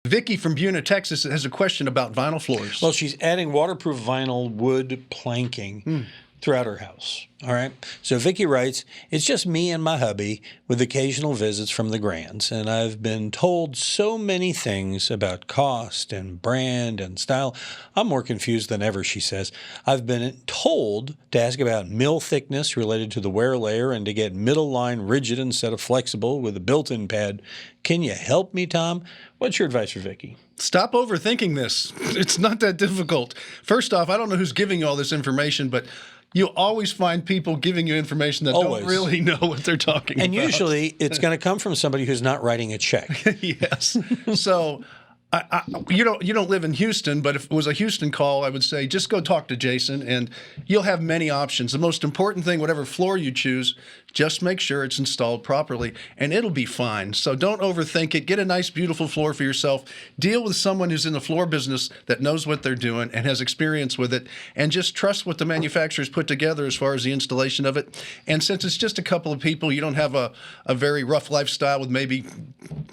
Vicky from Buena, Texas has a question about vinyl floors. Well, she's adding waterproof vinyl wood planking throughout her house. All right. So Vicky writes, it's just me and my hubby with occasional visits from the Grands, and I've been told so many things about cost and brand and style. I'm more confused than ever, she says. I've been told to ask about mill thickness related to the wear layer and to get middle line rigid instead of flexible with a built-in pad. Can you help me, Tom? What's your advice for Vicky? Stop overthinking this. It's not that difficult. First off, I don't know who's giving you all this information, but you'll always find people giving you information that don't really know what they're talking about. And usually it's going to come from somebody who's not writing a check. Yes. So you don't live in Houston, but if it was a Houston call, I would say just go talk to Jason, and you'll have many options. The most important thing, whatever floor you choose, just make sure it's installed properly, and it'll be fine. So don't overthink it. Get a nice, beautiful floor for yourself. Deal with someone who's in the floor business that knows what they're doing and has experience with it, and just trust what the manufacturers put together as far as the installation of it. And since it's just a couple of people, you don't have a very rough lifestyle with maybe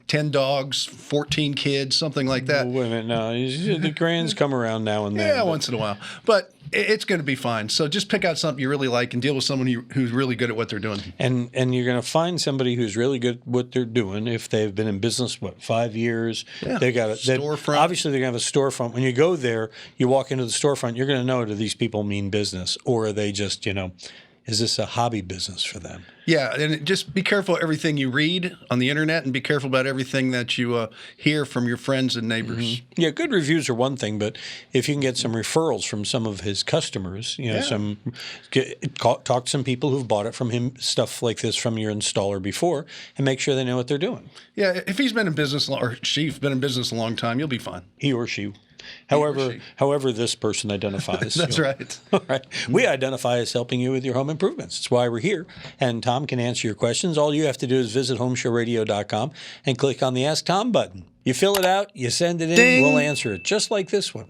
10 dogs, 14 kids, something like that. Wait a minute, no. The Grands come around now and then. Yeah, once in a while. But it's going to be fine. So just pick out something you really like and deal with someone who's really good at what they're doing. And you're going to find somebody who's really good at what they're doing if they've been in business, 5 years? Yeah. They got a storefront. Obviously, they're going to have a storefront. When you go there, you walk into the storefront, you're going to know, do these people mean business, or are they just, is this a hobby business for them? Yeah, and just be careful everything you read on the internet, and be careful about everything that you hear from your friends and neighbors. Yeah, good reviews are one thing, but if you can get some referrals from some of his customers, talk to some people who've bought it from him, stuff like this from your installer before, and make sure they know what they're doing. Yeah, if he's been in business or she's been in business a long time, you'll be fine. He or she. However this person identifies. That's right. All right. We identify as helping you with your home improvements. That's why we're here. And Tom can answer your questions. All you have to do is visit HomeShowRadio.com and click on the Ask Tom button. You fill it out, you send it in, Ding. we'll answer it, just like this one.